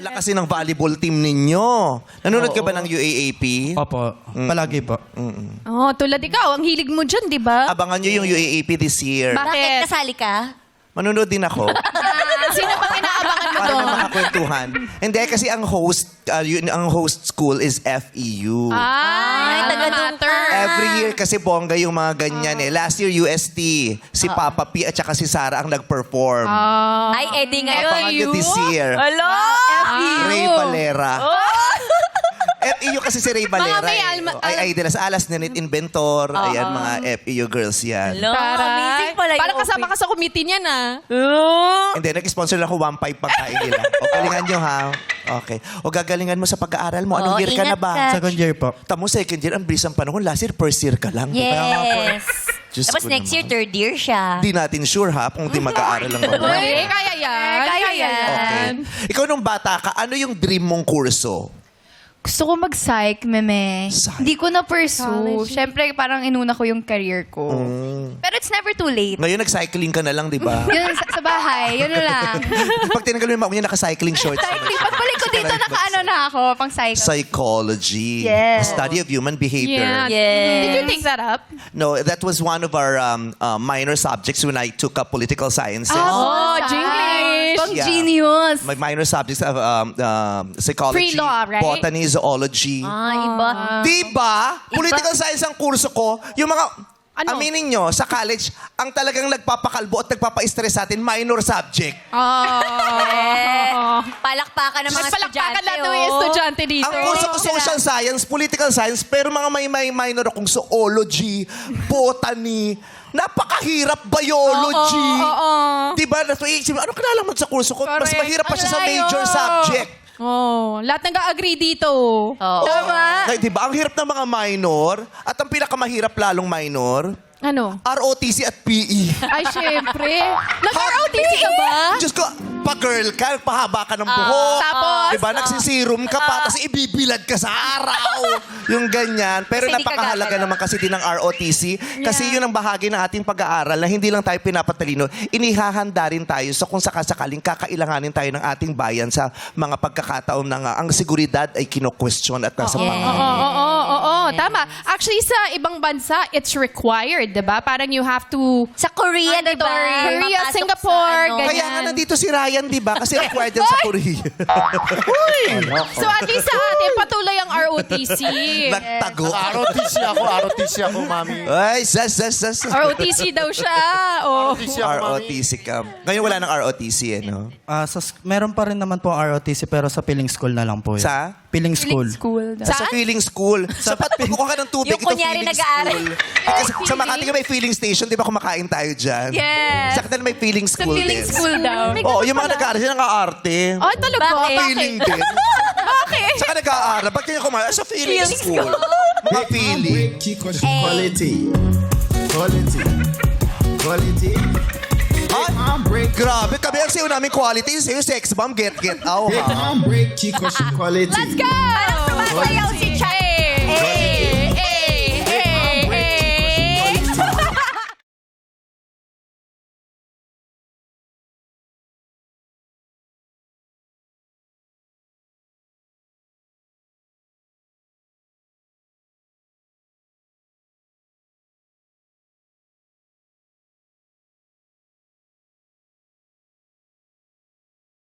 Ang lakas ng volleyball team ninyo. Nanonood ka ba ng UAAP? Opo, palagi po. Oh, tulad ikaw, ang hilig mo dyan, di ba? Abangan nyo yung UAAP this year. Bakit? Kasali ka? Manonood din ako. Sino bang inaabangan mo Para doon? na makakwentuhan. Hindi, kasi ang host school is FEU. Ay, taga-matter. Every year kasi bongga yung mga ganyan eh. Last year, UST. Si Papa P at saka si Sarah ang nag-perform. Ay, Eddie ngayon. Abangan nyo this year. Hello? Ray Valera. FEU kasi si Ray Valera. may Ay, de las Alas, Nenit Inventor. Ayan, mga FEU girls yan. Hello? Amazing pala yung Parang kasama ka sa committee niyan, ah. Hindi, nag-sponsor lang ako 1.5 pagkain nila. O, galingan nyo ha. Okay. O, gagalingan mo sa pag-aaral mo. Anong Oo, year ka na ingat ba? ka. Second year po. Tamo, second year. Ang bilis ang panahon. Last year, first year ka lang. Yes. Diyos Tapos ko next year, naman. third year siya. Di natin sure ha kung di mag-aaral lang ako. Uy, kaya yan. Kaya yan. Okay. Ikaw nung bata ka, ano yung dream mong kurso? Gusto ko mag-psych, meme. Psych? Hindi ko na-pursue. College. Siyempre, parang inuna ko yung career ko. Pero it's never too late. Ngayon, nag-cycling ka na lang, di ba? Yun, sa bahay, yun na lang. Pag tinanggal mo yung mga naka-cycling shorts. Cycling. Pagbalik ko dito, naka-ano na ako, pang cycle. Psychology. Yes. Study of human behavior. Yeah. Yes. Did you take that up? No, that was one of our minor subjects when I took up political sciences. Oh, Jinglish. Pang Yeah. genius. My minor subjects of psychology, Free law, right? botany, zoology. Iba. Diba? Political science ang kurso ko. Yung mga, Ano? aminin nyo, sa college, ang talagang nagpapakalbo at nagpapa-stress sa atin, minor subject. Palakpakan ng mga Mas palakpakan estudyante. lahat ng estudyante dito. Ang kurso ko social science, political science, pero mga may minor akong zoology, botany, napakahirap biology. Oo. Diba? Isip, ano kinalaman sa kurso ko? Mas Correct. mahirap pa siya sa Ang major layo. subject. Oh, lahat nag-agree dito. Tama. Diba? Ang hirap ng mga minor at ang pinakamahirap lalong minor, Ano? ROTC at PE. Ay, syempre. Nag-ROTC ka ba? Diyos ko, pa-girl ka, pahaba ka ng buhok. Tapos? Diba? Nagsisirum ka pa, tapos ibibilad ka sa araw. Yung ganyan. Pero Kasi di ka napakahalaga gagalaw. naman kasi din ng ROTC. Kasi yun ang bahagi ng ating pag-aaral na hindi lang tayo pinapatalino. Inihahanda rin tayo sa kung sakasakaling kakailanganin tayo ng ating bayan sa mga pagkakataon na ang seguridad ay kino-question at nasa pangalan. Oo, tama. Actually, sa ibang bansa, it's required, diba? Parang you have to... Sa Korea, di ba? Korea, Papasok Singapore, sa ano. ganyan. Kaya nga nandito si Ryan, di ba? Kasi required yan sa Korea. So at least sa atin, patuloy ang ROTC. Nagtago. ROTC ako, mami. Ay, sas. ROTC daw siya. Oh. ROTC ka. Ngayon wala ng ROTC, eh, no? Meron pa rin naman po ang ROTC pero sa Piling School na lang po yun. Sa? Piling School. School. Sa feeling school. Sapat pagkukuha ka ng tubig, Yung ito kunyari feeling nag-aaral. school. Kasi sa Makati nga may feeling station, di ba kumakain tayo dyan? Yes. Sa kanila may feeling Sa school feeling din. school daw. Oo, yung mga nag-aaral, sila nag-aarte. Oh, talaga? Bakit? Feeling din. Bakit? Saka nag-aaral. Ba't kanya kumain? Sa feeling school. Mga feeling. Quality. Quality. Quality. Ay, grabe. Kami ang sayo namin quality. Sa'yo, sex bomb, get out, ha? Break, quality. Let's go! Sumasayaw si Chai.